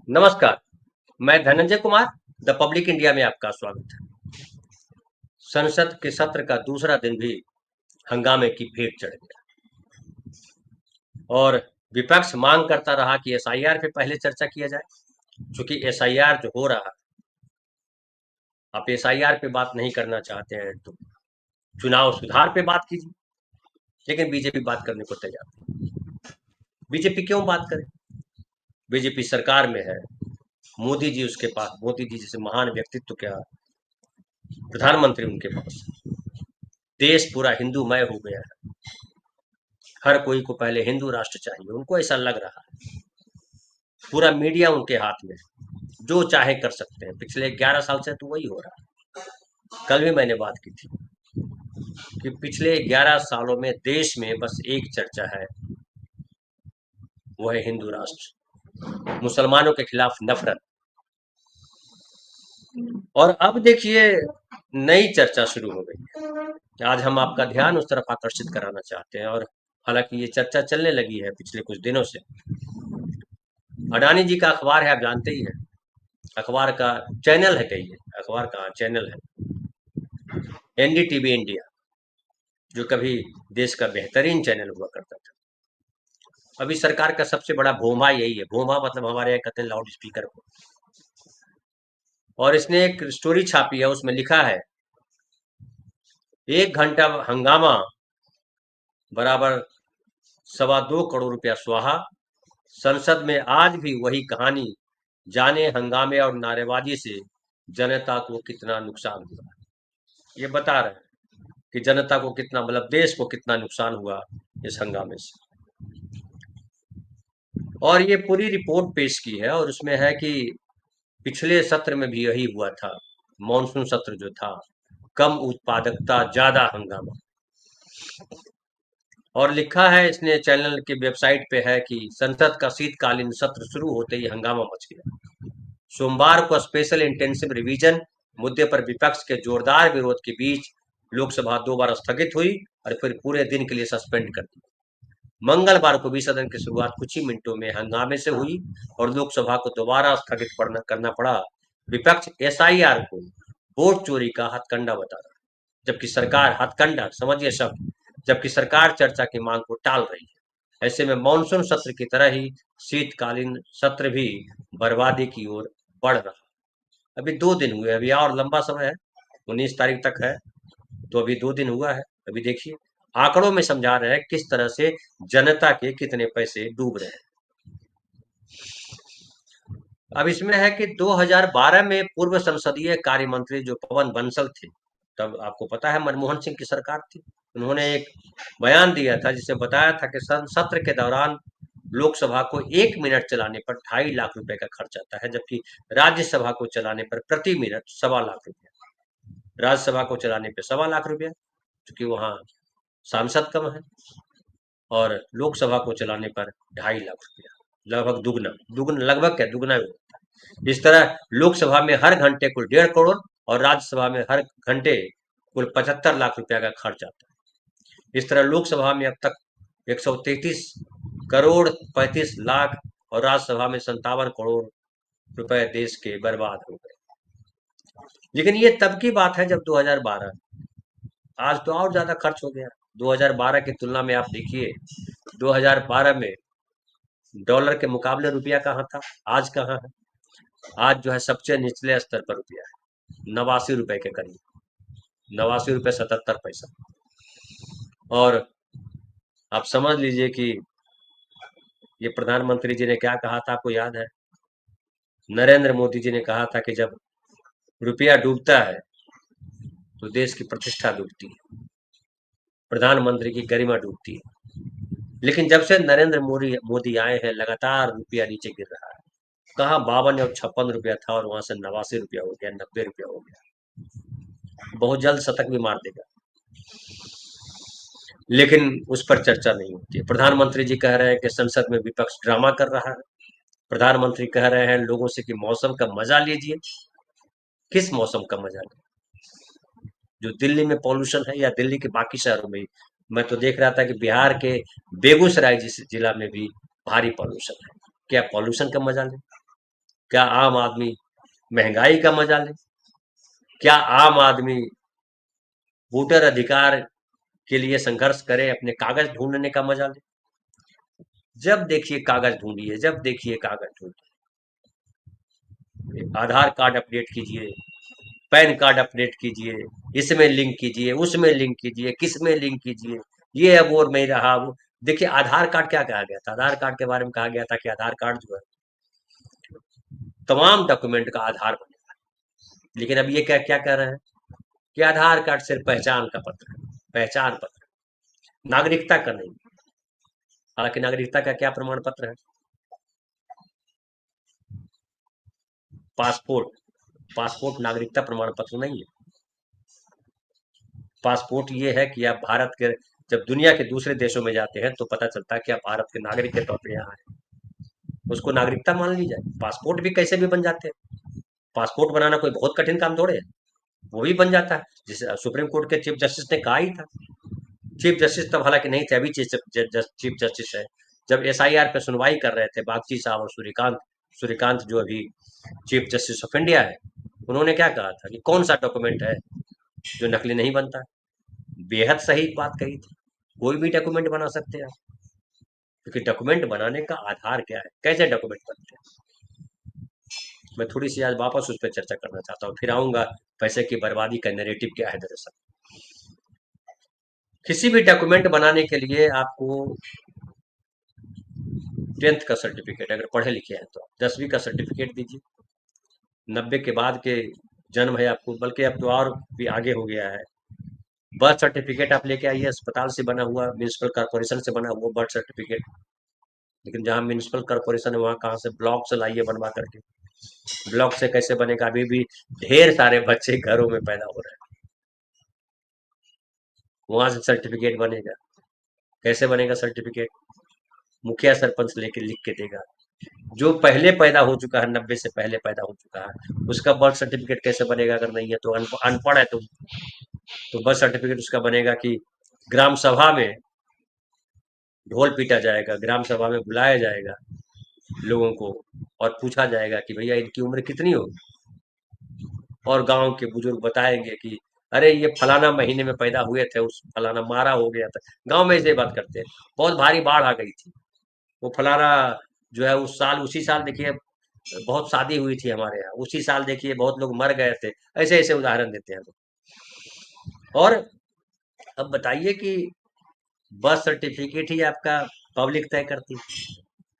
नमस्कार। मैं Dhananjay Kumar the public India में आपका स्वागत है। संसद के सत्र का दूसरा दिन भी हंगामे की भेंट चढ़ गया और विपक्ष मांग करता रहा कि एसआईआर पे पहले चर्चा किया जाए। क्योंकि एसआईआर जो हो रहा है, आप एसआईआर पे बात नहीं करना चाहते हैं तो चुनाव सुधार पे बात कीजिए। लेकिन बीजेपी बात करने को तैयार नहीं। बीजेपी क्यों बात करे? बीजेपी सरकार में है, मोदी जी उसके पास, मोदी जी जैसे महान व्यक्तित्व क्या प्रधानमंत्री उनके पास। देश पूरा हिंदूमय हो गया है, हर कोई को पहले हिंदू राष्ट्र चाहिए, उनको ऐसा लग रहा है। पूरा मीडिया उनके हाथ में है, जो चाहे कर सकते हैं। पिछले 11 साल से तो वही हो रहा है। कल भी मैंने बात की थी कि पिछले 11 सालों में देश में बस एक चर्चा है, वो है हिंदू राष्ट्र, मुसलमानों के खिलाफ नफरत। और अब देखिए नई चर्चा शुरू हो गई। आज हम आपका ध्यान उस तरफ आकर्षित कराना चाहते हैं। और हालांकि ये चर्चा चलने लगी है पिछले कुछ दिनों से। अडानी जी का अखबार है, आप जानते ही हैं। अखबार का चैनल है, कहिए अखबार का चैनल है, एनडीटीवी इंडिया, जो कभी देश का बेहतरीन चैनल हुआ करता था। अभी सरकार का सबसे बड़ा भोमा यही है। भोमा मतलब हमारे यहाँ कहते हैं लाउड स्पीकर को। और इसने एक स्टोरी छापी है, उसमें लिखा है 1 घंटा हंगामा बराबर 2.25 करोड़ रुपया स्वाहा। संसद में आज भी वही कहानी, जाने हंगामे और नारेबाजी से जनता को कितना नुकसान हुआ। ये बता रहे हैं कि जनता को कितना, मतलब देश को कितना नुकसान हुआ इस हंगामे से। और ये पूरी रिपोर्ट पेश की है और उसमें है कि पिछले सत्र में भी यही हुआ था। मॉनसून सत्र जो था, कम उत्पादकता, ज्यादा हंगामा। और लिखा है इसने, चैनल की वेबसाइट पे है कि संसद का शीतकालीन सत्र शुरू होते ही हंगामा मच गया। सोमवार को स्पेशल इंटेंसिव रिवीजन मुद्दे पर विपक्ष के जोरदार विरोध के बीच लोकसभा 2 बार स्थगित हुई और फिर पूरे दिन के लिए सस्पेंड कर दी। मंगलवार को भी सदन की शुरुआत कुछ ही मिनटों में हंगामे से हुई और लोकसभा को दोबारा स्थगित करना पड़ा। विपक्ष एसआईआर को वोट चोरी का हथकंडा बता रहा है, जबकि सरकार, हथकंडा समझिए शब्द, जबकि सरकार चर्चा की मांग को टाल रही है। ऐसे में मानसून सत्र की तरह ही शीतकालीन सत्र भी बर्बादी की ओर बढ़ रहा। अभी 2 दिन हुए, अभी और लंबा समय है, 19 तारीख तक है, तो अभी 2 दिन हुआ है। अभी देखिए आंकड़ों में समझा रहे हैं किस तरह से जनता के कितने पैसे डूब रहे हैं। अब इसमें है कि 2012 में पूर्व संसदीय कार्य मंत्री जो पवन बंसल थे, तब आपको पता है मनमोहन सिंह की सरकार थी, उन्होंने एक बयान दिया था जिसमें बताया था कि सत्र के दौरान लोकसभा को 1 मिनट चलाने पर 2.5 लाख रुपए का खर्च आता है, जबकि राज्यसभा को चलाने पर प्रति मिनट 1.25 लाख रुपया। राज्यसभा को चलाने पर 1.25 लाख रुपया, क्योंकि वहां सांसद कम है, और लोकसभा को चलाने पर 2.5 लाख रुपया, लगभग दुगना। दुगना लगभग क्या, दुगना भी होता है। इस तरह लोकसभा में हर घंटे कुल 1.5 करोड़ और राज्यसभा में हर घंटे कुल 75 लाख रुपया का खर्च आता है। इस तरह लोकसभा में अब तक 133 करोड़ 35 लाख और राज्यसभा में 57 करोड़ रुपए देश के बर्बाद हो गए। लेकिन ये तब की बात है जब 2012, आज तो और ज्यादा खर्च हो गया। 2012 की तुलना में आप देखिए, 2012 में डॉलर के मुकाबले रुपया कहाँ था, आज कहाँ है। आज जो है सबसे निचले स्तर पर रुपया है, 89 रुपए के करीब, 89 रुपए 77 पैसा। और आप समझ लीजिए कि ये प्रधानमंत्री जी ने क्या कहा था, आपको याद है? नरेंद्र मोदी जी ने कहा था कि जब रुपया डूबता है तो देश की प्रतिष्ठा डूबती है, प्रधानमंत्री की गरिमा डूबती है। लेकिन जब से नरेंद्र मोदी मोदी आए हैं, लगातार रुपया नीचे गिर रहा है। कहाँ 52 और 56 रुपया था और वहां से 89 रुपया हो गया, 90 रुपया हो गया। बहुत जल्द शतक भी मार देगा। लेकिन उस पर चर्चा नहीं होती है। प्रधानमंत्री जी कह रहे हैं कि संसद में विपक्ष ड्रामा कर रहा है। प्रधानमंत्री कह रहे हैं लोगों से कि मौसम का मजा लीजिए। किस मौसम का मजा लें? जो दिल्ली में पॉल्यूशन है या दिल्ली के बाकी शहरों में? मैं तो देख रहा था कि बिहार के बेगूसराय जिस जिला में भी भारी पॉल्यूशन है। क्या पॉल्यूशन का मजा लें? क्या आम आदमी महंगाई का मजा ले? क्या आम आदमी वोटर अधिकार के लिए संघर्ष करे, अपने कागज ढूंढने का मजा ले? जब देखिए कागज ढूंढिए, जब देखिए कागज ढूंढिए। आधार कार्ड अपडेट कीजिए, पैन कार्ड अपडेट कीजिए, इसमें लिंक कीजिए, उसमें लिंक कीजिए, किसमें लिंक कीजिए, ये अब और नहीं रहा वो। देखिए आधार कार्ड क्या कहा गया था, आधार कार्ड के बारे में कहा गया था कि आधार कार्ड जो है तमाम डॉक्यूमेंट का आधार बनेगा। लेकिन अब ये क्या क्या कह रहे हैं कि आधार कार्ड सिर्फ पहचान का पत्र है, पहचान पत्र, नागरिकता का नहीं। हालांकि नागरिकता का क्या प्रमाण पत्र है? पासपोर्ट। पासपोर्ट नागरिकता प्रमाण पत्र नहीं है। पासपोर्ट ये है कि आप भारत के, जब दुनिया के दूसरे देशों में जाते हैं तो पता चलता है कि आप भारत के नागरिक के तौर पर यहाँ आए, उसको नागरिकता मान ली जाए। पासपोर्ट भी कैसे भी बन जाते हैं, पासपोर्ट बनाना कोई बहुत कठिन काम थोड़े है, वो भी बन जाता है। जिसे सुप्रीम कोर्ट के चीफ जस्टिस ने कहा ही था। चीफ जस्टिस तब हालांकि नहीं थे, अभी चीफ जस्टिस है। जब एसआईआर पे सुनवाई कर रहे थे बागची साहब और सूर्यकांत, सूर्यकांत जो अभी चीफ जस्टिस ऑफ इंडिया है, उन्होंने क्या कहा था कि कौन सा डॉक्यूमेंट है जो नकली नहीं बनता? बेहद सही बात कही थी। कोई भी डॉक्यूमेंट बना सकते हैं आप, क्योंकि डॉक्यूमेंट बनाने का आधार क्या है, कैसे डॉक्यूमेंट बनते हैं। मैं थोड़ी सी आज वापस उस पर चर्चा करना चाहता हूँ, फिर आऊंगा पैसे की बर्बादी का नैरेटिव क्या है। दरअसल किसी भी डॉक्यूमेंट बनाने के लिए आपको 10th का सर्टिफिकेट, अगर पढ़े लिखे हैं तो 10वीं का सर्टिफिकेट दीजिए। 90 के बाद के जन्म है आपको, बल्कि अब तो और भी आगे हो गया है। बर्थ सर्टिफिकेट आप लेके आइए, अस्पताल से बना हुआ, म्यूनिसिपल कॉर्पोरेशन से बना हुआ बर्थ सर्टिफिकेट। लेकिन जहाँ म्यूनिसिपल कॉर्पोरेशन है वहाँ कहाँ से, ब्लॉक से लाइए बनवा करके। ब्लॉक से कैसे बनेगा? अभी भी ढेर सारे बच्चे घरों में पैदा हो रहे हैं, वहां से सर्टिफिकेट बनेगा? कैसे बनेगा सर्टिफिकेट? मुखिया सरपंच लेके लिख के देगा। जो पहले पैदा हो चुका है, 90 से पहले पैदा हो चुका है, उसका बर्थ सर्टिफिकेट कैसे बनेगा? अगर नहीं है तो अनपढ़ है तो बर्थ सर्टिफिकेट उसका बनेगा कि ग्राम सभा में ढोल पीटा जाएगा, ग्राम सभा में बुलाया जाएगा लोगों को और पूछा जाएगा कि भैया इनकी उम्र कितनी हो, और गांव के बुजुर्ग बताएंगे कि अरे ये फलाना महीने में पैदा हुए थे, उस फलाना मारा हो गया था। गांव में ऐसे बात करते हैं, बहुत भारी बाढ़ आ गई थी, वो फलाना जो है उस साल, उसी साल देखिए बहुत शादी हुई थी हमारे यहाँ, उसी साल देखिए बहुत लोग मर गए थे। ऐसे ऐसे उदाहरण देते हैं लोग। और अब बताइए कि बर्थ सर्टिफिकेट ही आपका पब्लिक तय करती है,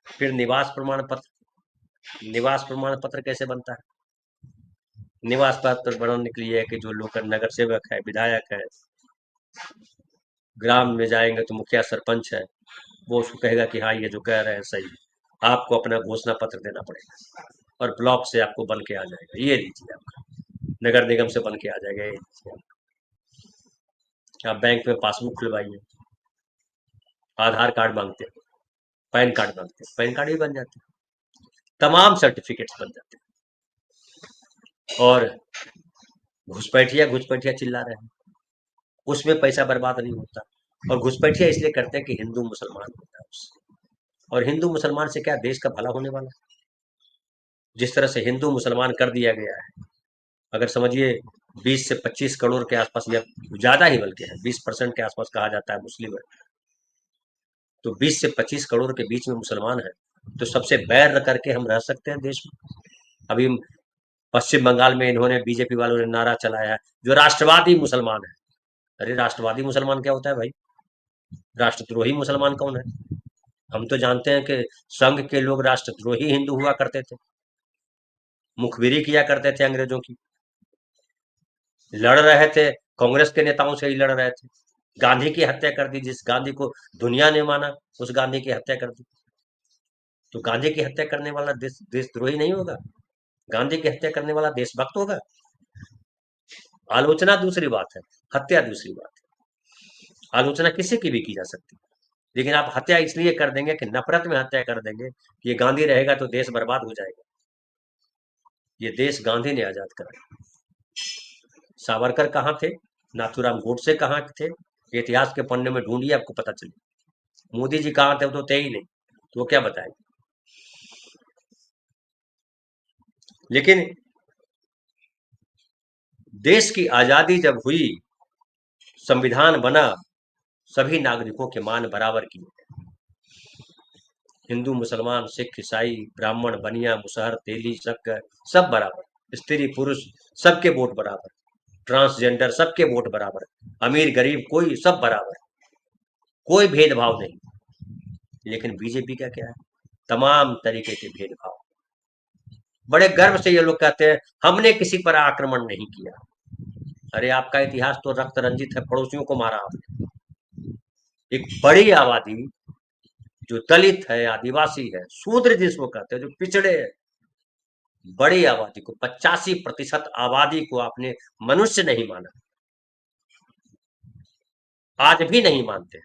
फिर निवास प्रमाण पत्र, निवास प्रमाण पत्र कैसे बनता है? निवास पत्र बनाने के लिए है कि जो लोग नगर सेवक है, विधायक है, ग्राम में जाएंगे तो मुखिया सरपंच है, वो उसको कहेगा कि हाँ ये जो कह रहे हैं सही है, आपको अपना घोषणा पत्र देना पड़ेगा, और ब्लॉक से आपको बन के आ जाएगा, ये लीजिए आपका, नगर निगम से बन के आ जाएगा, ये लीजिए आप बैंक में पासबुक खुलवाइए, आधार कार्ड मांगते हैं, पैन कार्ड मांगते हैं, पैन कार्ड भी बन जाते हैं, तमाम सर्टिफिकेट्स बन जाते हैं। और घुसपैठिया घुसपैठिया चिल्ला रहे हैं, उसमें पैसा बर्बाद नहीं होता। और घुसपैठिया इसलिए करते हैं कि हिंदू मुसलमान होता है उससे, और हिंदू मुसलमान से क्या देश का भला होने वाला है? जिस तरह से हिंदू मुसलमान कर दिया गया है, अगर समझिए 20 से 25 करोड़ के आसपास, या ज्यादा ही बल्कि है, 20% के आसपास कहा जाता है मुस्लिम है, तो 20 से 25 करोड़ के बीच में मुसलमान है, तो सबसे बैर करके हम रह सकते हैं देश में? अभी पश्चिम बंगाल में इन्होंने, बीजेपी वालों ने नारा चलाया है जो राष्ट्रवादी मुसलमान है। अरे राष्ट्रवादी मुसलमान क्या होता है भाई? राष्ट्रद्रोही मुसलमान कौन है? हम तो जानते हैं कि संघ के लोग राष्ट्रद्रोही हिंदू हुआ करते थे, मुखबिरी किया करते थे अंग्रेजों की, लड़ रहे थे, कांग्रेस के नेताओं से ही लड़ रहे थे। गांधी की हत्या कर दी, जिस गांधी को दुनिया ने माना, उस गांधी की हत्या कर दी। तो गांधी की हत्या करने वाला देशद्रोही नहीं होगा, गांधी की हत्या करने वाला देशभक्त होगा। आलोचना दूसरी बात है, हत्या दूसरी बात है। आलोचना किसी की भी की जा सकती है, लेकिन आप हत्या इसलिए कर देंगे कि नफरत में हत्या कर देंगे कि ये गांधी रहेगा तो देश बर्बाद हो जाएगा। ये देश गांधी ने आजाद कराया। सावरकर कहाँ थे? नाथूराम गोडसे कहाँ थे? इतिहास के पन्ने में ढूंढिए, आपको पता चले। मोदी जी कहाँ थे? वो तो थे ही नहीं, तो वो क्या बताएंगे? लेकिन देश की आजादी जब हुई, संविधान बना, सभी नागरिकों के मान बराबर किए। हिंदू, मुसलमान, सिख, ईसाई, ब्राह्मण, बनिया, मुसहर, तेली, सब बराबर। स्त्री पुरुष सबके वोट बराबर। ट्रांसजेंडर सबके वोट बराबर। अमीर गरीब कोई सब बराबर, कोई भेदभाव नहीं। लेकिन बीजेपी का क्या है, तमाम तरीके के भेदभाव। बड़े गर्व से ये लोग कहते हैं हमने किसी पर आक्रमण नहीं किया। अरे आपका इतिहास तो रक्त रंजित है, पड़ोसियों को मारा आपने। एक बड़ी आबादी जो दलित है, आदिवासी है, शूद्र जिसको कहते हैं, जो पिछड़े है, बड़ी आबादी को, 85% आबादी को आपने मनुष्य नहीं माना, आज भी नहीं मानते।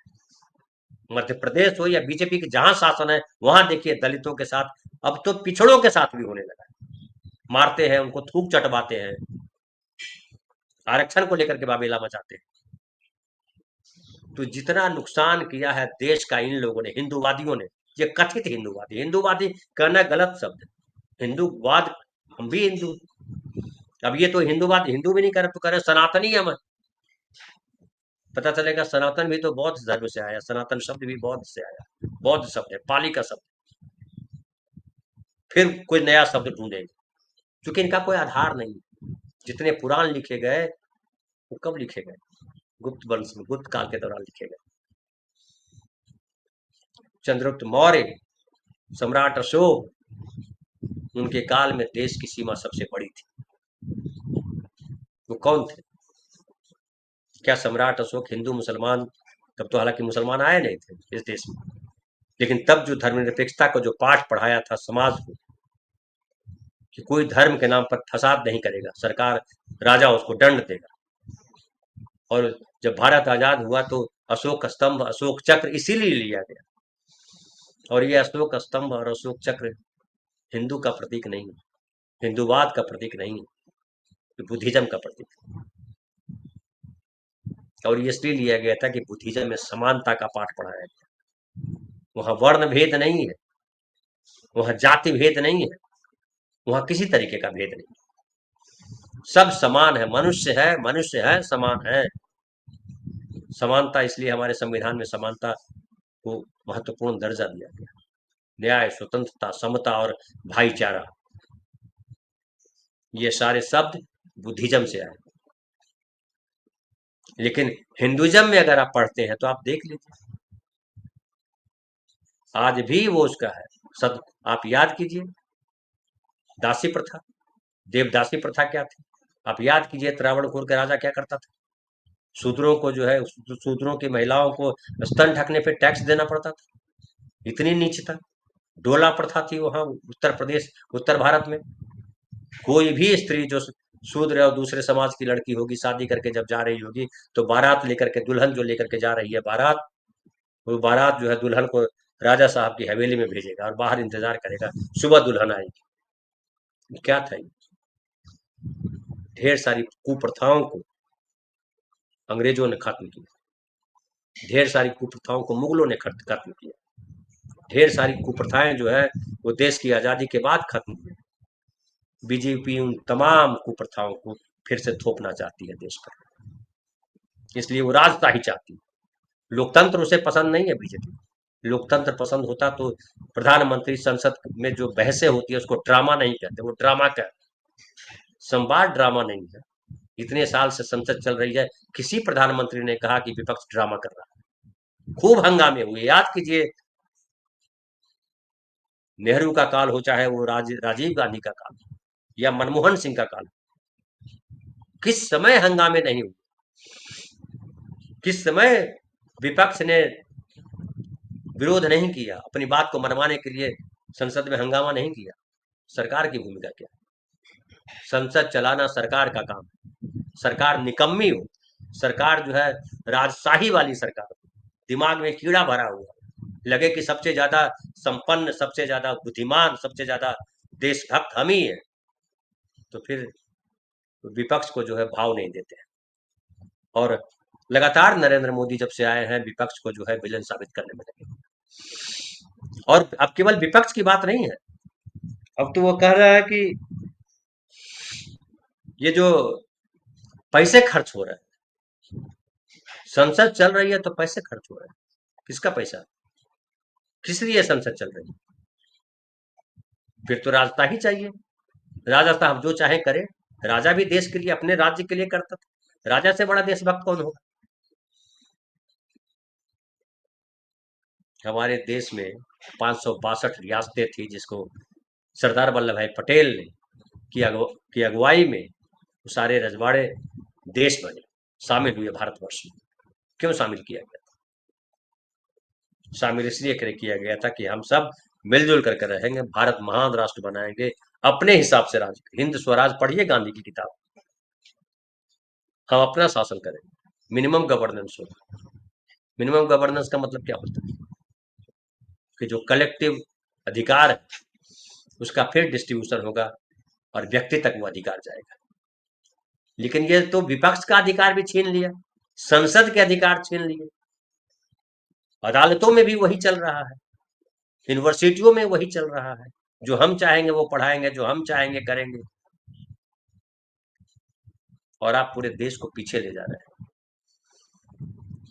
मध्य प्रदेश हो या बीजेपी के जहां शासन है, वहां देखिए दलितों के साथ, अब तो पिछड़ों के साथ भी होने लगा है। मारते हैं उनको, थूक चटवाते हैं, आरक्षण को लेकर के बाबेला मचाते हैं। तो जितना नुकसान किया है देश का इन लोगों ने, हिंदूवादियों ने, ये कथित हिंदूवादी, हिंदूवादी कहना गलत शब्द है। हिंदूवाद, हम भी हिंदू। अब ये तो हिंदूवाद, हिंदू भी नहीं करे तो करे सनातनी हम। पता चलेगा सनातन भी तो बौद्ध धर्म से आया, सनातन शब्द भी बौद्ध से आया, बौद्ध शब्द है, पाली का शब्द। फिर कोई नया शब्द ढूंढेगा, क्योंकि इनका कोई आधार नहीं। जितने पुराण लिखे गए वो कब लिखे गए, गुप्त वंश में, गुप्त काल के दौरान लिखे गए। चंद्रगुप्त मौर्य, सम्राट अशोक, उनके काल में देश की सीमा सबसे बड़ी थी। वो कौन थे? क्या सम्राट अशोक हिंदू मुसलमान, तब तो हालांकि मुसलमान आए नहीं थे इस देश में, लेकिन तब जो धर्मनिरपेक्षता को जो पाठ पढ़ाया था समाज को, कि कोई धर्म के नाम पर फसाद नहीं करेगा, सरकार, राजा उसको दंड देगा। और जब भारत आजाद हुआ तो अशोक स्तंभ, अशोक चक्र इसीलिए लिया गया। और ये अशोक स्तंभ और अशोक चक्र हिंदू का प्रतीक नहीं है, हिंदूवाद का प्रतीक नहीं है, ये बुद्धिज्म का प्रतीक है। और ये इसलिए लिया गया था कि बुद्धिज्म में समानता का पाठ पढ़ाया गया। वहां वर्ण भेद नहीं है, वहां जाति भेद नहीं है, वहां किसी तरीके का भेद नहीं, सब समान है, मनुष्य है, समान है। समानता, इसलिए हमारे संविधान में समानता को महत्वपूर्ण दर्जा दिया गया। न्याय, स्वतंत्रता, समता और भाईचारा, ये सारे शब्द बुद्धिज्म से आए। लेकिन हिंदुइज्म में अगर आप पढ़ते हैं तो आप देख लीजिए, आज भी वो उसका है। सब आप याद कीजिए, दासी प्रथा, देवदासी प्रथा क्या थी? आप याद कीजिए, त्रावणकोर का राजा क्या करता था? शूद्रों को जो है, शूद्रों की महिलाओं को स्तन ढकने पे टैक्स देना पड़ता था। इतनी नीचता। डोला प्रथा थी वहां उत्तर प्रदेश, उत्तर भारत में। कोई भी स्त्री जो शूद्र और दूसरे समाज की लड़की होगी, शादी करके जब जा रही होगी, तो बारात लेकर के, दुल्हन जो लेकर के जा रही है बारात, वो बारात जो है दुल्हन को राजा साहब की हवेली में भेजेगा और बाहर इंतजार करेगा, सुबह दुल्हन आएगी। क्या था ये? ढेर सारी कुप्रथाओं को अंग्रेजों ने खत्म किया, ढेर सारी कुप्रथाओं को मुगलों ने खत्म किया, ढेर सारी कुप्रथाएं जो है वो देश की आजादी के बाद खत्म हुई। बीजेपी उन तमाम कुप्रथाओं को फिर से थोपना चाहती है देश पर, इसलिए वो राजशाही चाहती है। लोकतंत्र उसे पसंद नहीं है बीजेपी। लोकतंत्र पसंद होता तो प्रधानमंत्री, संसद में जो बहसें होती है उसको ड्रामा नहीं कहते, वो ड्रामा का संवाद, ड्रामा नहीं है। इतने साल से संसद चल रही है, किसी प्रधानमंत्री ने कहा कि विपक्ष ड्रामा कर रहा है? खूब हंगामे हुए, याद कीजिए, नेहरू का काल हो चाहे वो राजीव गांधी का काल या मनमोहन सिंह का काल, किस समय हंगामे नहीं हुए? किस समय विपक्ष ने विरोध नहीं किया, अपनी बात को मनवाने के लिए संसद में हंगामा नहीं किया? सरकार की भूमिका क्या है? संसद चलाना सरकार का काम है। सरकार निकम्मी हो, सरकार जो है राजशाही वाली सरकार, दिमाग में कीड़ा भरा हुआ, लगे कि सबसे ज्यादा संपन्न, सबसे ज्यादा बुद्धिमान, सबसे ज्यादा देशभक्त हम ही है, तो फिर विपक्ष को जो है भाव नहीं देते हैं। और लगातार नरेंद्र मोदी जब से आए हैं, विपक्ष को जो है विलन साबित करने में लगे। और अब केवल विपक्ष की बात नहीं है, अब तो वो कह रहा है कि ये जो पैसे खर्च हो रहे हैं, संसद चल रही है तो पैसे खर्च हो रहे हैं। किसका पैसा? किस लिए संसद चल रही है? फिर तो राजता ही चाहिए। राजा साहब जो चाहे करे। राजा भी देश के लिए, अपने राज्य के लिए करता था। राजा से बड़ा देशभक्त कौन होगा? हमारे देश में 562 रियासतें थी, जिसको सरदार वल्लभ भाई पटेल ने की अगुवाई में वो सारे रजवाड़े देश बने, शामिल हुए भारतवर्ष में। क्यों शामिल किया गया? शामिल इसलिए किया गया था कि हम सब मिलजुल करके रहेंगे, भारत महान राष्ट्र बनाएंगे, अपने हिसाब से राज। हिंद स्वराज पढ़िए गांधी की किताब। हम अपना शासन करेंगे, मिनिमम गवर्नेंस होगा। मिनिमम गवर्नेंस का मतलब क्या होता है? कि जो कलेक्टिव अधिकार है उसका फिर डिस्ट्रीब्यूशन होगा और व्यक्ति तक वो अधिकार जाएगा। लेकिन ये तो विपक्ष का अधिकार भी छीन लिया, संसद के अधिकार छीन लिए। अदालतों में भी वही चल रहा है, यूनिवर्सिटियों में वही चल रहा है। जो हम चाहेंगे वो पढ़ाएंगे, जो हम चाहेंगे करेंगे। और आप पूरे देश को पीछे ले जा रहे हैं।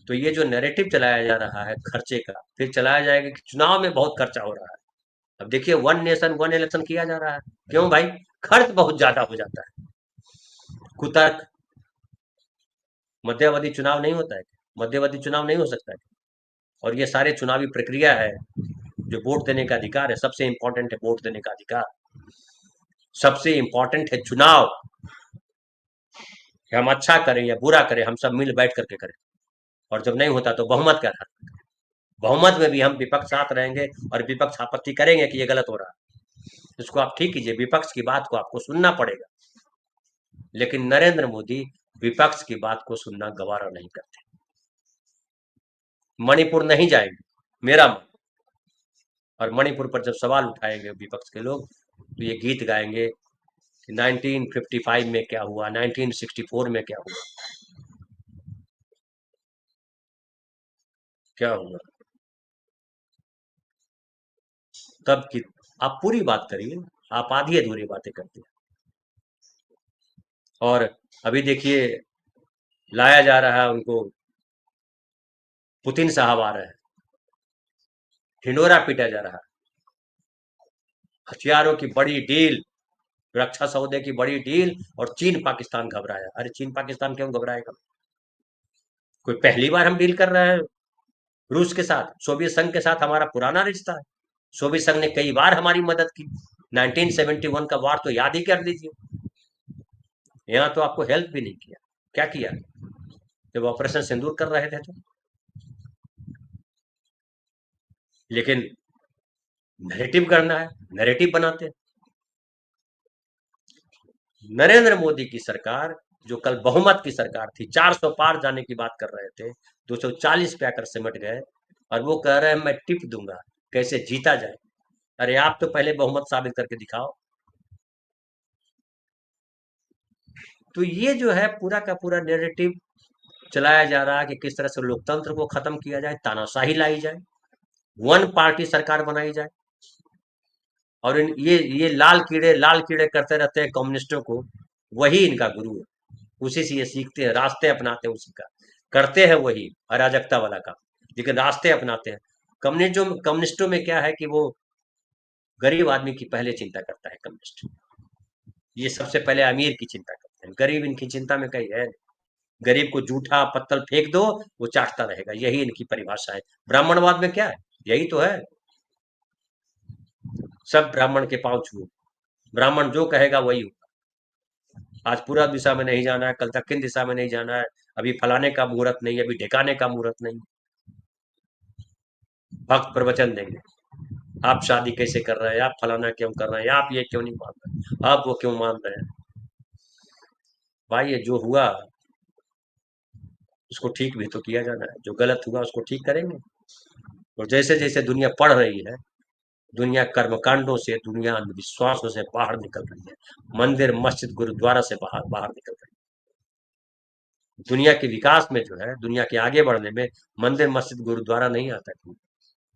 तो ये जो नैरेटिव चलाया जा रहा है खर्चे का, फिर चलाया जाएगा कि चुनाव में बहुत खर्चा हो रहा है। अब देखिए, वन नेशन वन इलेक्शन किया जा रहा है। क्यों भाई? खर्च बहुत ज्यादा हो जाता है। कुतर्क। मध्यावधि चुनाव नहीं होता है? मध्यावधि चुनाव नहीं हो सकता है? और ये सारे चुनावी प्रक्रिया है। जो वोट देने का अधिकार है, सबसे इंपॉर्टेंट है वोट देने का अधिकार। सबसे इंपॉर्टेंट है चुनाव, कि हम अच्छा करें या बुरा करें, हम सब मिल बैठ करके करें। और जब नहीं होता तो बहुमत का आधार पर। बहुमत में भी हम विपक्ष साथ रहेंगे और विपक्ष आपत्ति करेंगे कि ये गलत हो रहा है, इसको आप ठीक कीजिए। विपक्ष की बात को आपको सुनना पड़ेगा। लेकिन नरेंद्र मोदी विपक्ष की बात को सुनना गवारा नहीं करते। मणिपुर नहीं जाएंगे, मेरा मन। और मणिपुर पर जब सवाल उठाएंगे विपक्ष के लोग, तो ये गीत गाएंगे कि 1955 में क्या हुआ, 1964 में क्या हुआ। क्या हुआ तब की? आप पूरी बात करिए, आप आधी अधूरी बातें करते हैं। और अभी देखिए, लाया जा रहा है उनको, पुतिन साहब आ रहे हैं, ढिंडोरा पीटा जा रहा है। हथियारों की बड़ी डील, रक्षा सौदे की बड़ी डील, और चीन पाकिस्तान घबराया। अरे चीन पाकिस्तान क्यों घबराएगा? कोई पहली बार हम डील कर रहे हैं रूस के साथ? सोवियत संघ के साथ हमारा पुराना रिश्ता है। सोवियत संघ ने कई बार हमारी मदद की। 1971 का वार तो याद ही कर लीजिए। यहाँ तो आपको हेल्प भी नहीं किया। क्या किया जब ऑपरेशन सिंदूर कर रहे थे तो? लेकिन नैरेटिव करना है, नैरेटिव बनाते हैं। नरेंद्र मोदी की सरकार, जो कल बहुमत की सरकार थी, 400 पार जाने की बात कर रहे थे, 240 पे आकर सिमट गए। और वो कह रहे हैं मैं टिप दूंगा कैसे जीता जाए। अरे आप तो पहले बहुमत साबित करके दिखाओ। तो ये जो है पूरा का पूरा नैरेटिव चलाया जा रहा है कि किस तरह से लोकतंत्र को खत्म किया जाए, तानाशाही लाई जाए, वन पार्टी सरकार बनाई जाए। और ये लाल कीड़े करते रहते हैं कम्युनिस्टों को। वही इनका गुरु है, उसी से ये सीखते हैं, रास्ते अपनाते हैं, उसी का करते हैं, वही अराजकता वाला काम। लेकिन रास्ते अपनाते हैं। कम्युनिस्टों में क्या है कि वो गरीब आदमी की पहले चिंता करता है कम्युनिस्ट। ये सबसे पहले अमीर की चिंता करते हैं, गरीब इनकी चिंता में कहीं है नहीं। गरीब को जूठा पत्तल फेंक दो, वो चाटता रहेगा। यही इनकी परिभाषा है। ब्राह्मणवाद में क्या है? यही तो है। सब ब्राह्मण के पांव छुओ, ब्राह्मण जो कहेगा वही होगा। आज पूरा दिशा में नहीं जाना है, कल दक्षिण दिशा में नहीं जाना है, अभी फलाने का मुहूर्त नहीं, अभी ढिकाने का मुहूर्त नहीं। भक्त प्रवचन देंगे, आप शादी कैसे कर रहे हैं, आप फलाना क्यों कर रहे हैं, आप ये क्यों नहीं मान रहे, आप वो क्यों मान रहे हैं। भाई ये जो हुआ उसको ठीक भी तो किया जाना है, जो गलत हुआ उसको ठीक करेंगे। और जैसे जैसे दुनिया पढ़ रही है, दुनिया कर्मकांडों से, दुनिया अंधविश्वासों से बाहर निकल रही है। मंदिर मस्जिद गुरुद्वारा से बाहर बाहर निकल रही है। दुनिया के विकास में जो है, दुनिया के आगे बढ़ने में मंदिर मस्जिद गुरुद्वारा नहीं आता है।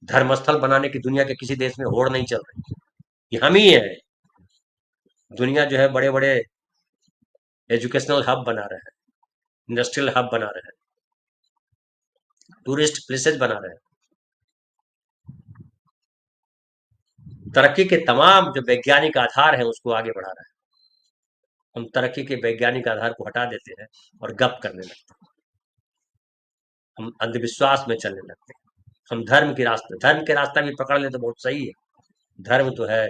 धर्मस्थल बनाने की दुनिया के किसी देश में होड़ नहीं चल रही। ये हम ही है। दुनिया जो है बड़े बड़े एजुकेशनल हब बना रहे हैं, इंडस्ट्रियल हब बना रहे हैं, टूरिस्ट प्लेसेस बना रहे हैं। तरक्की के तमाम जो वैज्ञानिक आधार हैं उसको आगे बढ़ा रहे हैं। हम तरक्की के वैज्ञानिक आधार को हटा देते हैं और गप करने लगते हैं, हम अंधविश्वास में चलने लगते हैं, हम धर्म के रास्ता भी पकड़ ले तो बहुत सही है। धर्म तो है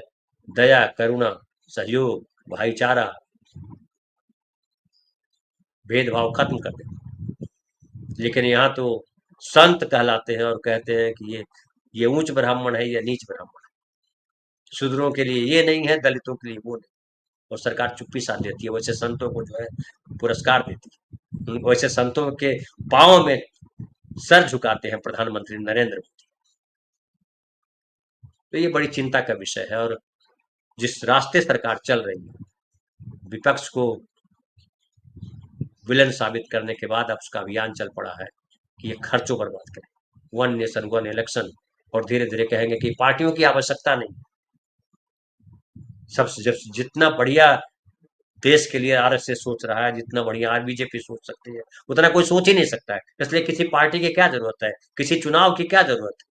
दया, करुणा, सहयोग, भाईचारा, भेदभाव खत्म कर दे। लेकिन यहाँ तो संत कहलाते हैं और कहते हैं कि ये ऊंच ब्राह्मण है, या नीच ब्राह्मण है, शूद्रों के लिए ये नहीं है, दलितों के लिए वो नहीं, और सरकार चुप्पी साध देती है। वैसे संतों को जो है पुरस्कार देती है, वैसे संतों के पांव में सर झुकाते हैं प्रधानमंत्री नरेंद्र मोदी। तो ये बड़ी चिंता का विषय है। और जिस रास्ते सरकार चल रही है, विपक्ष को विलन साबित करने के बाद अब उसका अभियान चल पड़ा है कि ये खर्चों पर बात करें, वन नेशन वन इलेक्शन, और धीरे धीरे कहेंगे कि पार्टियों की आवश्यकता नहीं। सबसे जब जितना बढ़िया देश के लिए आरएसएस सोच रहा है, जितना बढ़िया आज बीजेपी सोच सकती है, उतना कोई सोच ही नहीं सकता है। इसलिए किसी पार्टी की क्या जरूरत है, किसी चुनाव की क्या जरूरत है।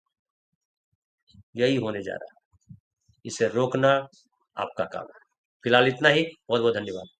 यही होने जा रहा है, इसे रोकना आपका काम है। फिलहाल इतना ही, बहुत बहुत धन्यवाद।